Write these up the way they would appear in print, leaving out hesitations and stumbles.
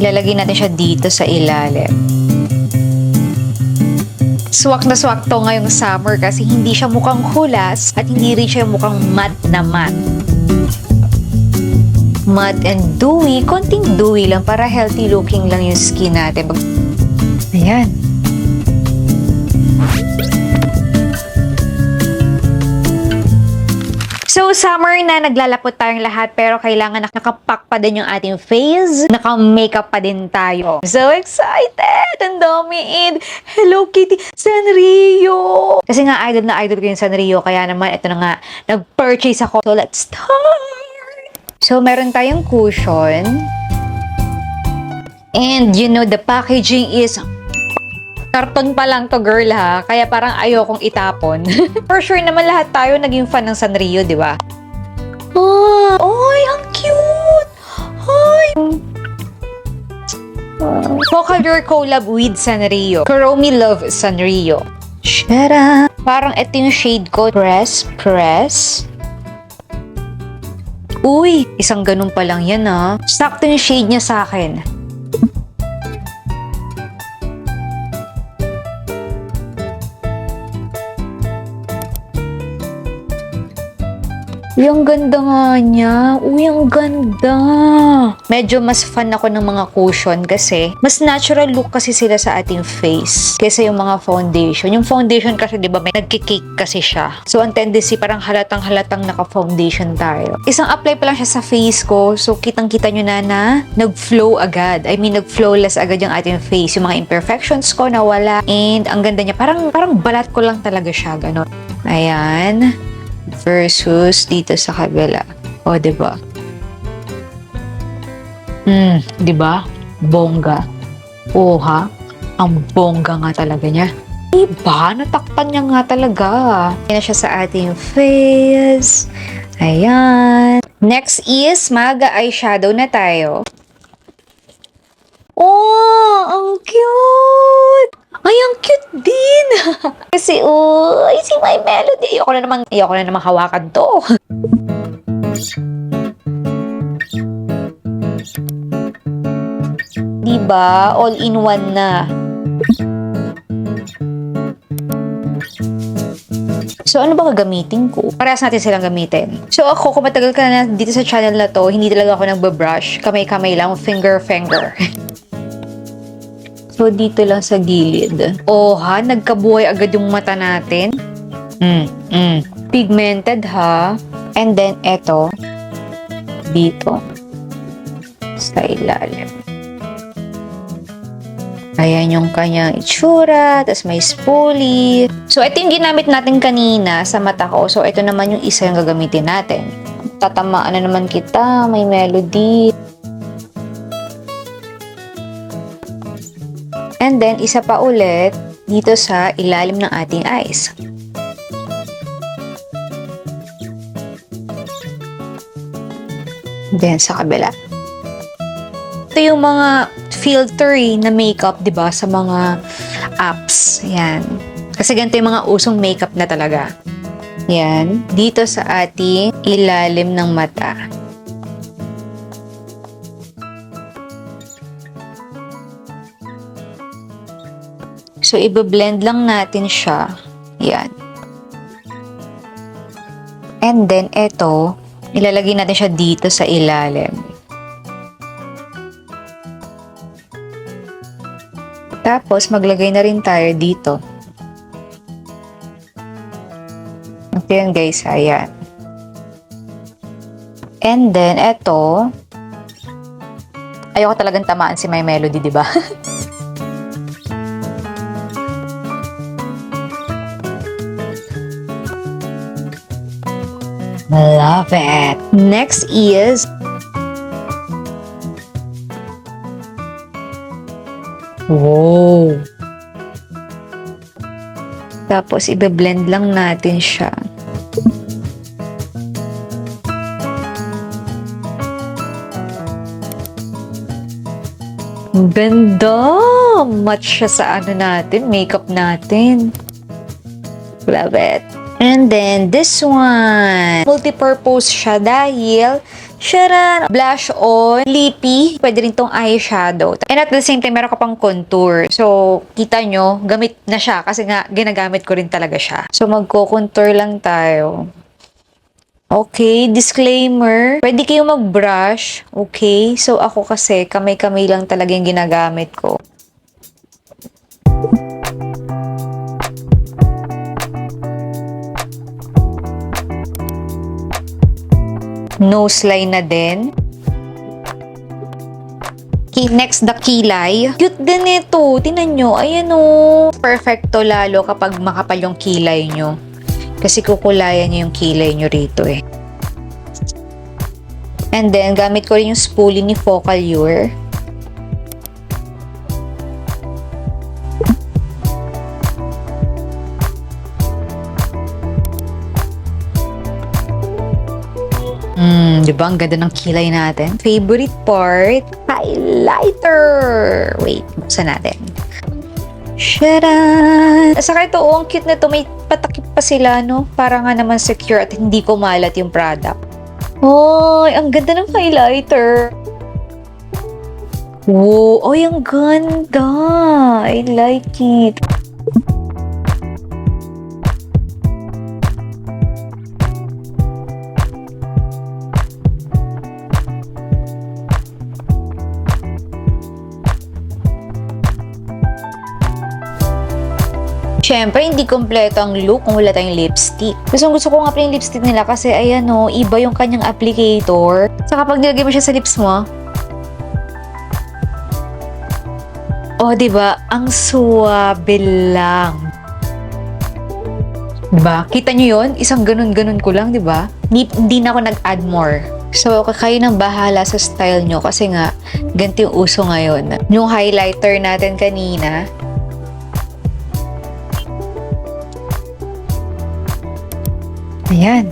Ilalagay natin siya dito sa ilalim. Swak na swak to ngayong summer kasi hindi siya mukhang hulas at hindi rin siya mukhang matte na matte. Matte and dewy, konting dewy lang para healthy looking lang yung skin natin. Ayan. So, summer na, naglalapot tayong lahat pero kailangan nakapack pa din yung ating face. Naka-makeup pa din tayo. So excited! Ang dami! And Hello Kitty Sanrio! Kasi nga, idol na idol ko yung Sanrio. Kaya naman, ito na nga, nag-purchase ako. So, let's start! So, meron tayong cushion. And you know, the packaging is karton pa lang to, girl, ha? Kaya parang ayokong itapon. For sure naman lahat tayo naging fan ng Sanrio, di ba? Oh, oy, ang cute! Oy! Pocolor collab with Sanrio. Kuromi Love Sanrio. Shara! Parang ito yung shade ko. Press. Uy, isang ganun pa lang yan, ha? Sakto yung shade niya sa akin. Yung ganda nga niya. Uy, ang ganda. Medyo mas fan ako ng mga cushion kasi mas natural look kasi sila sa ating face kaysa yung mga foundation. Yung foundation kasi, di ba, may nagkikake kasi siya. So, ang tendency, parang halatang naka-foundation tayo. Isang apply pa lang siya sa face ko. So, kitang-kita nyo na nag-flow agad. I mean, nag-flawless agad yung ating face. Yung mga imperfections ko nawala. And ang ganda niya. Parang balat ko lang talaga siya. Ganon. Ayan. Versus dito sa kabila. O, diba? Diba? Bongga. O, ha? Ang bongga nga talaga niya. Diba? Natakpan niya nga talaga. Yan na siya sa ating face. Ayan. Next is, mag-eyeshadow na tayo. Oh, ang cute! Ay, ang cute din! Kasi, si My Melody. Ayoko na namang hawakan to. Diba? All in one na. So, ano ba gagamitin ko? Parehas natin silang gamitin. So, ako, kung matagal ka na dito sa channel na to, hindi talaga ako nagbabrush. Kamay-kamay lang, finger. So, dito lang sa gilid. Oh, ha? Nagkabuhay agad yung mata natin. Pigmented, ha? And then, eto. Dito. Sa ilalim. Ayan yung kanyang itsura. Tapos may spoolie. So, ito yung ginamit natin kanina sa mata ko. So, ito naman yung isa yung gagamitin natin. Tatamaan na naman kita. May Melody. And then, isa pa ulit dito sa ilalim ng ating eyes. Then, sa kabila. Ito yung mga filtery na makeup, di ba, sa mga apps. Yan. Kasi ganito yung mga usong makeup na talaga. Yan. Dito sa ating ilalim ng mata. So, i-blend lang natin siya. Yan. And then, eto, ilalagay natin siya dito sa ilalim. Tapos, maglagay na rin tayo dito. Ito yun, guys. Ayan. And then, eto, ayoko talagang tamaan si My Melody, di ba? Love it! Next is wow! Tapos, i-blend lang natin siya. Ganda! Match siya sa ano natin, makeup natin. Love it! And then, this one. Multi-purpose siya dahil Sharan! Blush on, lippy. Pwede rin tong eyeshadow. And at the same time, meron ka pang contour. So, kita nyo, gamit na siya kasi nga, ginagamit ko rin talaga siya. So, magko-contour lang tayo. Okay, disclaimer. Pwede kayong mag-brush. Okay, so ako kasi, kamay-kamay lang talaga yung ginagamit ko. Nose line na din. Okay, next, the kilay. Cute din ito. Tinan nyo. Ayan o. Perfecto lalo kapag makapal yung kilay nyo. Kasi kukulayan nyo yung kilay nyo rito eh. And then, gamit ko rin yung spoolie ni Focallure. Diba? Ang ganda ng kilay natin. Favorite part, highlighter. Wait, buksan natin. Sharan! Saka ito, ang cute na ito. May patakip pa sila, no? Para nga naman secure at hindi kumalat yung product. Oy, ang ganda ng highlighter. Wow, oy, ang ganda. I like it. Siyempre, hindi kompleto ang look kung wala tayong lipstick. Gusto ko nga pa yung lipstick nila kasi ayan o, iba yung kanyang applicator. Saka pag nilagay mo siya sa lips mo, oh, diba? Ang suwabe lang. Diba? Kita nyo yun? Isang ganun-ganun ko lang, diba? Hindi na ako nag-add more. So, kayo nang bahala sa style nyo kasi nga, ganito yung uso ngayon. Yung highlighter natin kanina, ayan.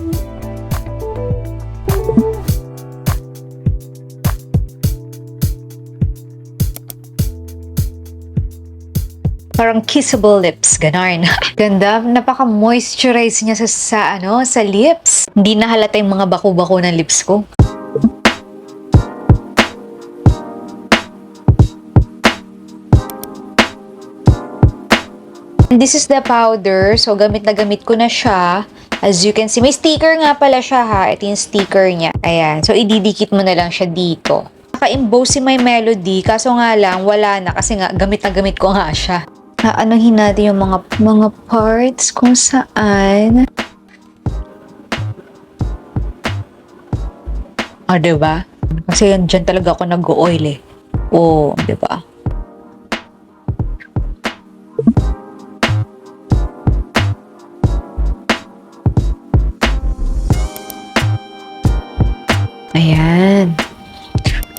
Parang kissable lips, ganon. Ganda, napaka-moisturize niya sa lips. Hindi na halata yung mga bako-bako ng lips ko. And this is the powder. So, gamit na gamit ko na siya. As you can see, may sticker nga pala siya ha. Ito yung sticker niya. Ayan. So, ididikit mo na lang siya dito. Naka-emboss si My Melody. Kaso nga lang, wala na. Kasi nga, gamit na gamit ko nga siya. Anuhin natin yung mga parts kung saan. Ah, diba? Kasi yan, dyan talaga ako nag-oil eh. Oh, diba? Ayan.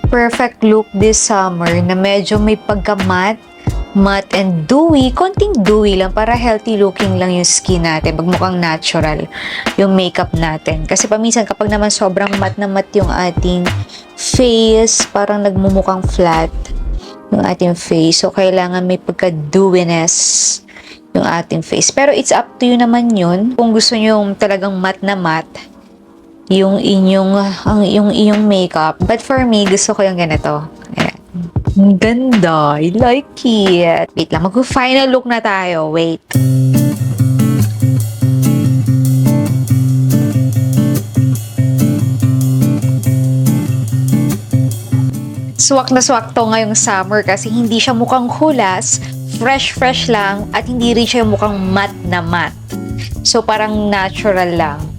Perfect look this summer na medyo may pagka-matte, matte and dewy. Konting dewy lang para healthy looking lang yung skin natin. Magmukhang natural yung makeup natin. Kasi paminsan kapag naman sobrang matte na matte yung ating face, parang nagmumukhang flat yung ating face. So, kailangan may pagka-dewiness yung ating face. Pero it's up to you naman yun. Kung gusto nyo yung talagang matte na matte, yung inyong makeup. But for me, gusto ko yung ganito. Ayan. Ang ganda. I like it. Wait lang, mag-final look na tayo. Wait. Swak na swak to ngayong summer kasi hindi siya mukhang hulas, fresh lang, at hindi rin siya mukhang matte na matte. So, parang natural lang.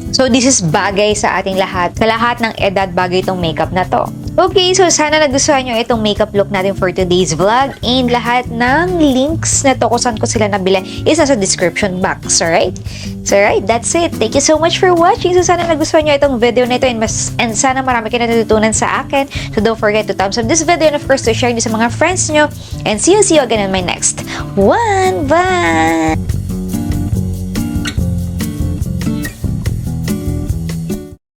So, this is bagay sa ating lahat. Sa lahat ng edad, bagay itong makeup na to. Okay, so sana nagustuhan nyo itong makeup look natin for today's vlog. And lahat ng links na to kung saan ko sila nabili is nasa description box, alright? So, alright, that's it. Thank you so much for watching. So, sana nagustuhan nyo itong video na ito and sana marami kayo natutunan sa akin. So, don't forget to thumbs up this video and of course to share nyo sa mga friends nyo. And see you again in my next one. Bye!